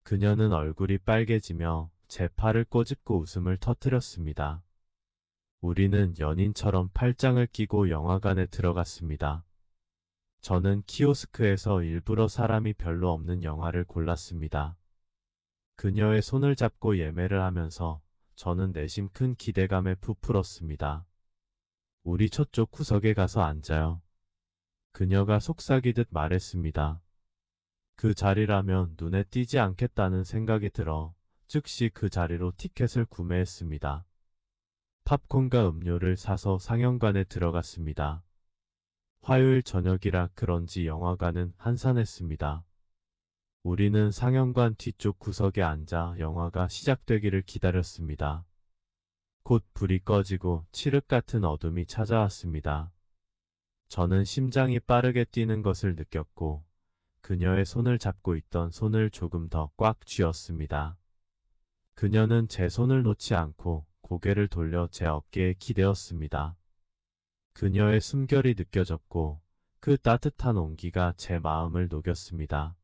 그녀는 얼굴이 빨개지며 제 팔을 꼬집고 웃음을 터뜨렸습니다. 우리는 연인처럼 팔짱을 끼고 영화관에 들어갔습니다. 저는 키오스크에서 일부러 사람이 별로 없는 영화를 골랐습니다. 그녀의 손을 잡고 예매를 하면서 저는 내심 큰 기대감에 부풀었습니다. 우리 저쪽 구석에 가서 앉아요. 그녀가 속삭이듯 말했습니다. 그 자리라면 눈에 띄지 않겠다는 생각이 들어 즉시 그 자리로 티켓을 구매했습니다. 팝콘과 음료를 사서 상영관에 들어갔습니다. 화요일 저녁이라 그런지 영화관은 한산했습니다. 우리는 상영관 뒤쪽 구석에 앉아 영화가 시작되기를 기다렸습니다. 곧 불이 꺼지고 칠흑 같은 어둠이 찾아왔습니다. 저는 심장이 빠르게 뛰는 것을 느꼈고 그녀의 손을 잡고 있던 손을 조금 더 꽉 쥐었습니다. 그녀는 제 손을 놓지 않고 고개를 돌려 제 어깨에 기대었습니다. 그녀의 숨결이 느껴졌고 그 따뜻한 온기가 제 마음을 녹였습니다.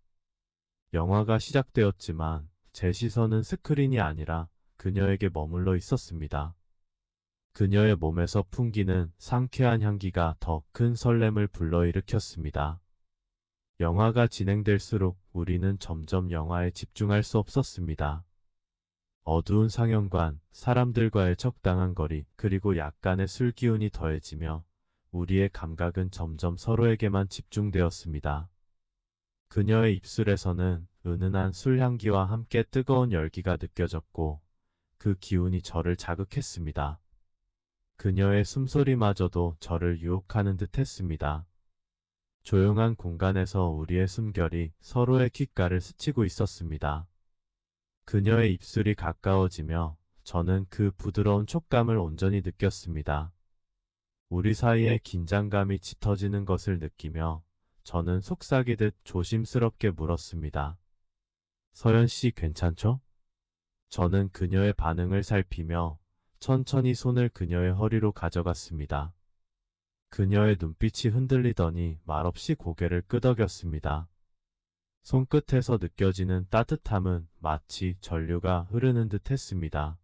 영화가 시작되었지만 제 시선은 스크린이 아니라 그녀에게 머물러 있었습니다. 그녀의 몸에서 풍기는 상쾌한 향기가 더 큰 설렘을 불러일으켰습니다. 영화가 진행될수록 우리는 점점 영화에 집중할 수 없었습니다. 어두운 상영관, 사람들과의 적당한 거리, 그리고 약간의 술 기운이 더해지며 우리의 감각은 점점 서로에게만 집중되었습니다. 그녀의 입술에서는 은은한 술 향기와 함께 뜨거운 열기가 느껴졌고 그 기운이 저를 자극했습니다. 그녀의 숨소리마저도 저를 유혹하는 듯 했습니다. 조용한 공간에서 우리의 숨결이 서로의 귓가를 스치고 있었습니다. 그녀의 입술이 가까워지며 저는 그 부드러운 촉감을 온전히 느꼈습니다. 우리 사이의 긴장감이 짙어지는 것을 느끼며 저는 속삭이듯 조심스럽게 물었습니다. 서연 씨 괜찮죠? 저는 그녀의 반응을 살피며 천천히 손을 그녀의 허리로 가져갔습니다. 그녀의 눈빛이 흔들리더니 말없이 고개를 끄덕였습니다. 손끝에서 느껴지는 따뜻함은 마치 전류가 흐르는 듯 했습니다.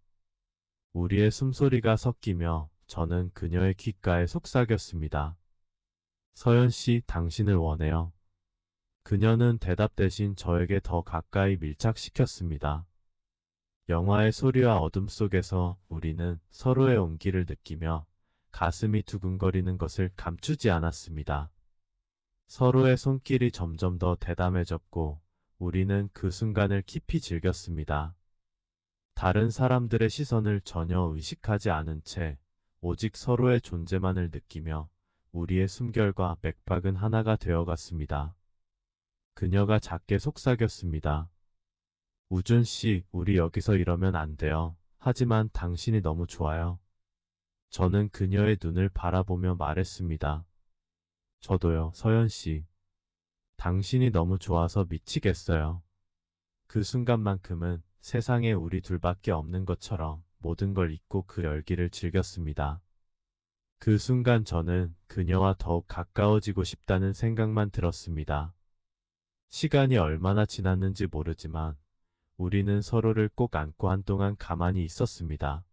우리의 숨소리가 섞이며 저는 그녀의 귓가에 속삭였습니다. 서연 씨, 당신을 원해요. 그녀는 대답 대신 저에게 더 가까이 밀착시켰습니다. 영화의 소리와 어둠 속에서 우리는 서로의 온기를 느끼며 가슴이 두근거리는 것을 감추지 않았습니다. 서로의 손길이 점점 더 대담해졌고 우리는 그 순간을 깊이 즐겼습니다. 다른 사람들의 시선을 전혀 의식하지 않은 채 오직 서로의 존재만을 느끼며 우리의 숨결과 맥박은 하나가 되어갔습니다. 그녀가 작게 속삭였습니다. 우준 씨, 우리 여기서 이러면 안 돼요. 하지만 당신이 너무 좋아요. 저는 그녀의 눈을 바라보며 말했습니다. 저도요, 서연 씨. 당신이 너무 좋아서 미치겠어요. 그 순간만큼은 세상에 우리 둘밖에 없는 것처럼 모든 걸 잊고 그 열기를 즐겼습니다. 그 순간 저는 그녀와 더욱 가까워지고 싶다는 생각만 들었습니다. 시간이 얼마나 지났는지 모르지만 우리는 서로를 꼭 안고 한동안 가만히 있었습니다.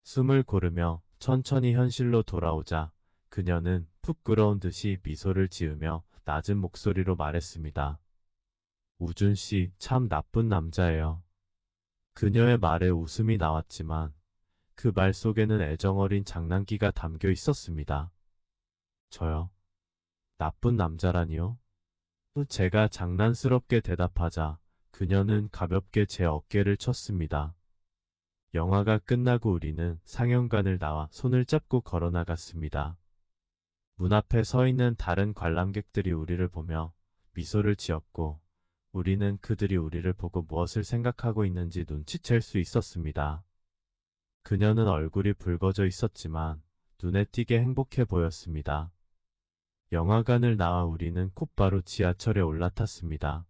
숨을 고르며 천천히 현실로 돌아오자 그녀는 푹 끓어온 듯이 미소를 지으며 낮은 목소리로 말했습니다. 우준 씨, 참 나쁜 남자예요. 그녀의 말에 웃음이 나왔지만 그 말 속에는 애정어린 장난기가 담겨 있었습니다. 저요? 나쁜 남자라니요? 제가 장난스럽게 대답하자 그녀는 가볍게 제 어깨를 쳤습니다. 영화가 끝나고 우리는 상영관을 나와 손을 잡고 걸어나갔습니다. 문 앞에 서 있는 다른 관람객들이 우리를 보며 미소를 지었고 우리는 그들이 우리를 보고 무엇을 생각하고 있는지 눈치챌 수 있었습니다. 그녀는 얼굴이 붉어져 있었지만 눈에 띄게 행복해 보였습니다. 영화관을 나와 우리는 곧바로 지하철에 올라탔습니다.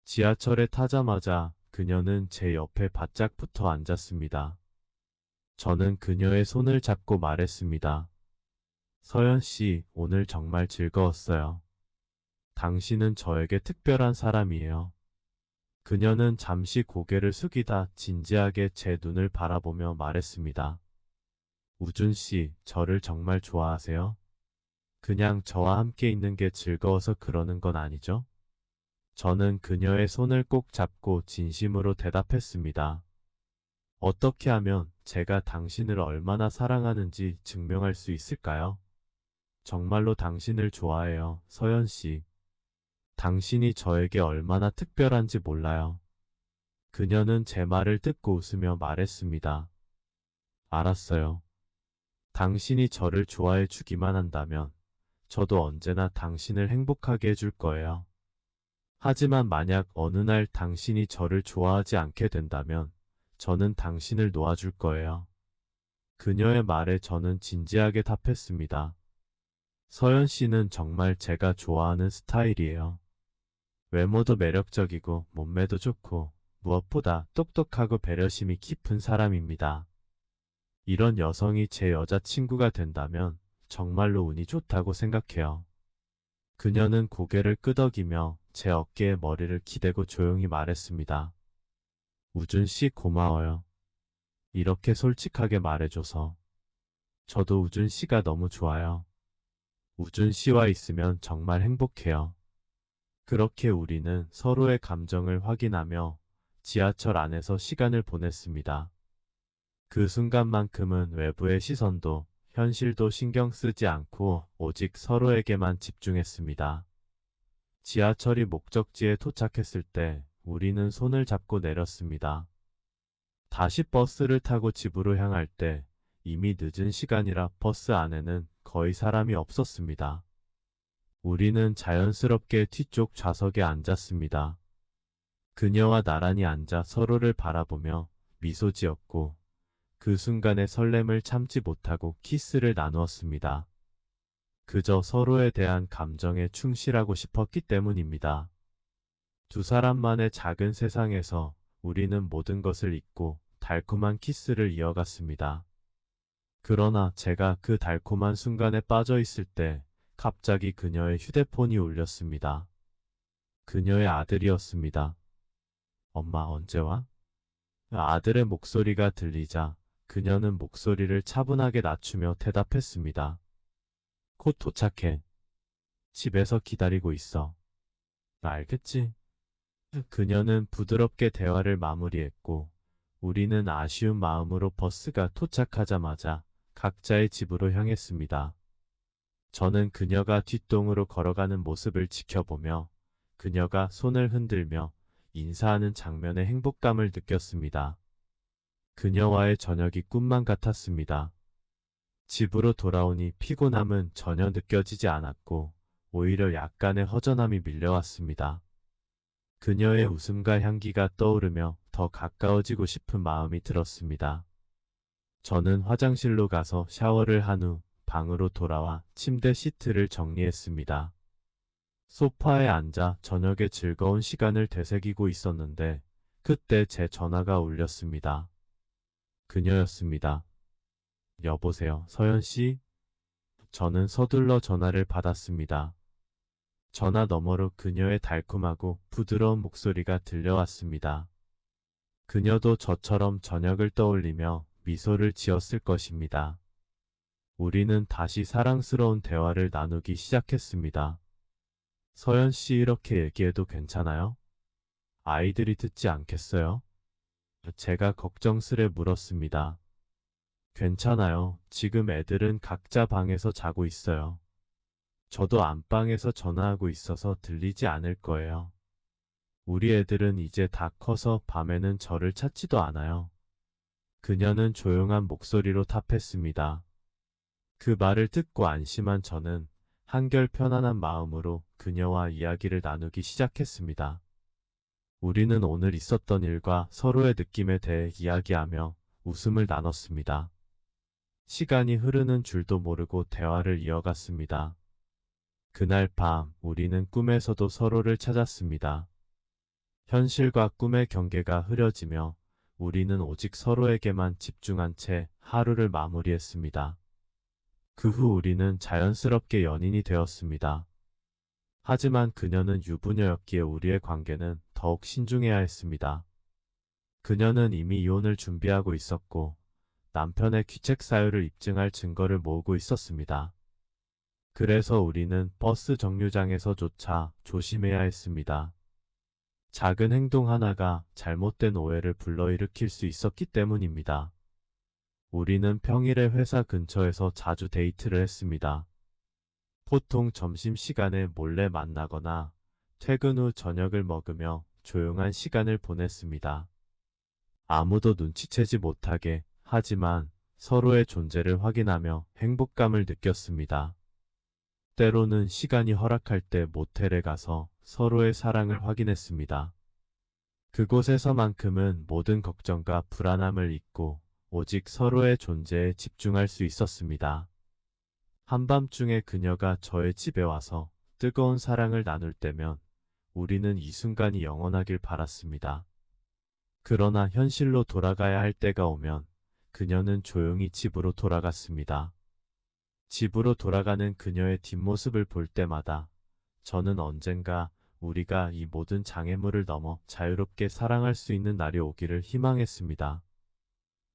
지하철에 타자마자 그녀는 제 옆에 바짝 붙어 앉았습니다. 저는 그녀의 손을 잡고 말했습니다. 서연 씨, 오늘 정말 즐거웠어요. 당신은 저에게 특별한 사람이에요. 그녀는 잠시 고개를 숙이다 진지하게 제 눈을 바라보며 말했습니다. 우준 씨, 저를 정말 좋아하세요? 그냥 저와 함께 있는 게 즐거워서 그러는 건 아니죠? 저는 그녀의 손을 꼭 잡고 진심으로 대답했습니다. 어떻게 하면 제가 당신을 얼마나 사랑하는지 증명할 수 있을까요? 정말로 당신을 좋아해요, 서연 씨. 당신이 저에게 얼마나 특별한지 몰라요. 그녀는 제 말을 듣고 웃으며 말했습니다. 알았어요. 당신이 저를 좋아해 주기만 한다면 저도 언제나 당신을 행복하게 해줄 거예요. 하지만 만약 어느 날 당신이 저를 좋아하지 않게 된다면 저는 당신을 놓아줄 거예요. 그녀의 말에 저는 진지하게 답했습니다. 서연 씨는 정말 제가 좋아하는 스타일이에요. 외모도 매력적이고 몸매도 좋고 무엇보다 똑똑하고 배려심이 깊은 사람입니다. 이런 여성이 제 여자친구가 된다면 정말로 운이 좋다고 생각해요. 그녀는 고개를 끄덕이며 제 어깨에 머리를 기대고 조용히 말했습니다. 우준 씨 고마워요. 이렇게 솔직하게 말해줘서. 저도 우준 씨가 너무 좋아요. 우준 씨와 있으면 정말 행복해요. 그렇게 우리는 서로의 감정을 확인하며 지하철 안에서 시간을 보냈습니다. 그 순간만큼은 외부의 시선도 현실도 신경 쓰지 않고 오직 서로에게만 집중했습니다. 지하철이 목적지에 도착했을 때 우리는 손을 잡고 내렸습니다. 다시 버스를 타고 집으로 향할 때 이미 늦은 시간이라 버스 안에는 거의 사람이 없었습니다. 우리는 자연스럽게 뒤쪽 좌석에 앉았습니다. 그녀와 나란히 앉아 서로를 바라보며 미소 지었고 그 순간의 설렘을 참지 못하고 키스를 나누었습니다. 그저 서로에 대한 감정에 충실하고 싶었기 때문입니다. 두 사람만의 작은 세상에서 우리는 모든 것을 잊고 달콤한 키스를 이어갔습니다. 그러나 제가 그 달콤한 순간에 빠져 있을 때 갑자기 그녀의 휴대폰이 울렸습니다. 그녀의 아들이었습니다. 엄마 언제 와? 아들의 목소리가 들리자 그녀는 목소리를 차분하게 낮추며 대답했습니다. 곧 도착해. 집에서 기다리고 있어. 알겠지? 그녀는 부드럽게 대화를 마무리했고 우리는 아쉬운 마음으로 버스가 도착하자마자 각자의 집으로 향했습니다. 저는 그녀가 뒷동으로 걸어가는 모습을 지켜보며 그녀가 손을 흔들며 인사하는 장면의 행복감을 느꼈습니다. 그녀와의 저녁이 꿈만 같았습니다. 집으로 돌아오니 피곤함은 전혀 느껴지지 않았고 오히려 약간의 허전함이 밀려왔습니다. 그녀의 웃음과 향기가 떠오르며 더 가까워지고 싶은 마음이 들었습니다. 저는 화장실로 가서 샤워를 한 후 방으로 돌아와 침대 시트를 정리했습니다. 소파에 앉아 저녁의 즐거운 시간을 되새기고 있었는데 그때 제 전화가 울렸습니다. 그녀였습니다. 여보세요, 서연 씨? 저는 서둘러 전화를 받았습니다. 전화 너머로 그녀의 달콤하고 부드러운 목소리가 들려왔습니다. 그녀도 저처럼 저녁을 떠올리며 미소를 지었을 것입니다. 우리는 다시 사랑스러운 대화를 나누기 시작했습니다. 서연 씨 이렇게 얘기해도 괜찮아요? 아이들이 듣지 않겠어요? 제가 걱정스레 물었습니다. 괜찮아요. 지금 애들은 각자 방에서 자고 있어요. 저도 안방에서 전화하고 있어서 들리지 않을 거예요. 우리 애들은 이제 다 커서 밤에는 저를 찾지도 않아요. 그녀는 조용한 목소리로 답했습니다. 그 말을 듣고 안심한 저는 한결 편안한 마음으로 그녀와 이야기를 나누기 시작했습니다. 우리는 오늘 있었던 일과 서로의 느낌에 대해 이야기하며 웃음을 나눴습니다. 시간이 흐르는 줄도 모르고 대화를 이어갔습니다. 그날 밤 우리는 꿈에서도 서로를 찾았습니다. 현실과 꿈의 경계가 흐려지며 우리는 오직 서로에게만 집중한 채 하루를 마무리했습니다. 그 후 우리는 자연스럽게 연인이 되었습니다. 하지만 그녀는 유부녀였기에 우리의 관계는 더욱 신중해야 했습니다. 그녀는 이미 이혼을 준비하고 있었고 남편의 귀책 사유를 입증할 증거를 모으고 있었습니다. 그래서 우리는 버스 정류장에서조차 조심해야 했습니다. 작은 행동 하나가 잘못된 오해를 불러일으킬 수 있었기 때문입니다. 우리는 평일에 회사 근처에서 자주 데이트를 했습니다. 보통 점심시간에 몰래 만나거나 퇴근 후 저녁을 먹으며 조용한 시간을 보냈습니다. 아무도 눈치채지 못하게, 하지만 서로의 존재를 확인하며 행복감을 느꼈습니다. 때로는 시간이 허락할 때 모텔에 가서 서로의 사랑을 확인했습니다. 그곳에서만큼은 모든 걱정과 불안함을 잊고 오직 서로의 존재에 집중할 수 있었습니다. 한밤중에 그녀가 저의 집에 와서 뜨거운 사랑을 나눌 때면 우리는 이 순간이 영원하길 바랐습니다. 그러나 현실로 돌아가야 할 때가 오면 그녀는 조용히 집으로 돌아갔습니다. 집으로 돌아가는 그녀의 뒷모습을 볼 때마다 저는 언젠가 우리가 이 모든 장애물을 넘어 자유롭게 사랑할 수 있는 날이 오기를 희망했습니다.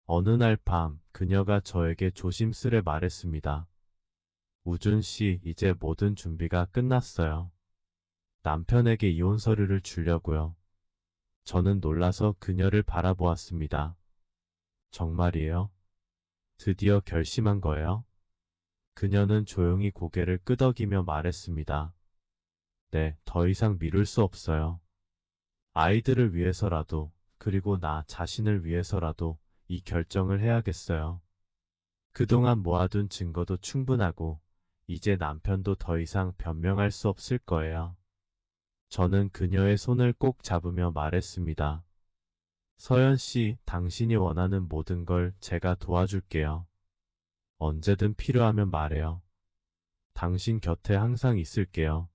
어느 날 밤 그녀가 저에게 조심스레 말했습니다. 우준 씨, 이제 모든 준비가 끝났어요. 남편에게 이혼 서류를 주려고요. 저는 놀라서 그녀를 바라보았습니다. 정말이에요? 드디어 결심한 거예요? 그녀는 조용히 고개를 끄덕이며 말했습니다. 네, 더 이상 미룰 수 없어요. 아이들을 위해서라도, 그리고 나 자신을 위해서라도 이 결정을 해야겠어요. 그동안 모아둔 증거도 충분하고, 이제 남편도 더 이상 변명할 수 없을 거예요. 저는 그녀의 손을 꼭 잡으며 말했습니다. 서연 씨, 당신이 원하는 모든 걸 제가 도와줄게요. 언제든 필요하면 말해요. 당신 곁에 항상 있을게요.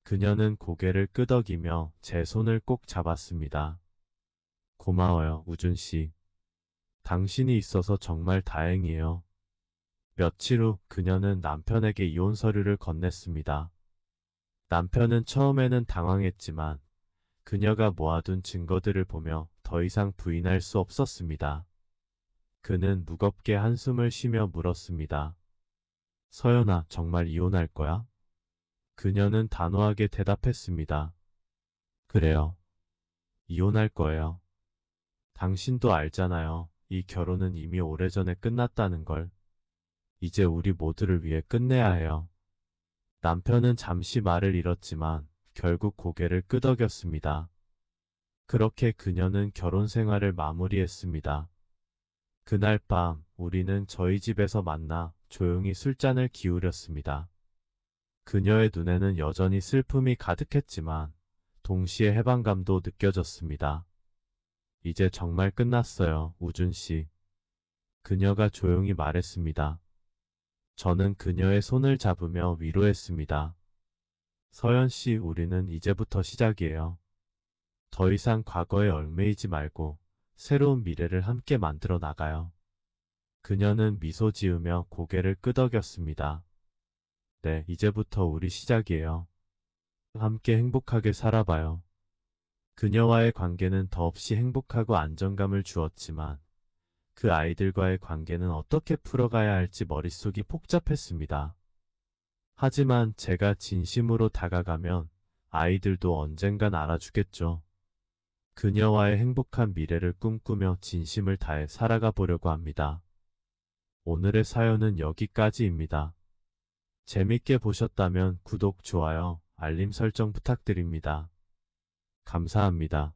그녀는 고개를 끄덕이며 제 손을 꼭 잡았습니다. 고마워요, 우준 씨. 당신이 있어서 정말 다행이에요. 며칠 후 그녀는 남편에게 이혼 서류를 건넸습니다. 남편은 처음에는 당황했지만 그녀가 모아둔 증거들을 보며 더 이상 부인할 수 없었습니다. 그는 무겁게 한숨을 쉬며 물었습니다. 서연아, 정말 이혼할 거야? 그녀는 단호하게 대답했습니다. 그래요. 이혼할 거예요. 당신도 알잖아요. 이 결혼은 이미 오래전에 끝났다는 걸. 이제 우리 모두를 위해 끝내야 해요. 남편은 잠시 말을 잃었지만 결국 고개를 끄덕였습니다. 그렇게 그녀는 결혼 생활을 마무리했습니다. 그날 밤 우리는 저희 집에서 만나 조용히 술잔을 기울였습니다. 그녀의 눈에는 여전히 슬픔이 가득했지만 동시에 해방감도 느껴졌습니다. 이제 정말 끝났어요, 우준 씨. 그녀가 조용히 말했습니다. 저는 그녀의 손을 잡으며 위로했습니다. 서연 씨, 우리는 이제부터 시작이에요. 더 이상 과거에 얽매이지 말고 새로운 미래를 함께 만들어 나가요. 그녀는 미소 지으며 고개를 끄덕였습니다. 네, 이제부터 우리 시작이에요. 함께 행복하게 살아봐요. 그녀와의 관계는 더없이 행복하고 안정감을 주었지만 그 아이들과의 관계는 어떻게 풀어가야 할지 머릿속이 복잡했습니다. 하지만 제가 진심으로 다가가면 아이들도 언젠간 알아주겠죠. 그녀와의 행복한 미래를 꿈꾸며 진심을 다해 살아가 보려고 합니다. 오늘의 사연은 여기까지입니다. 재밌게 보셨다면 구독, 좋아요, 알림 설정 부탁드립니다. 감사합니다.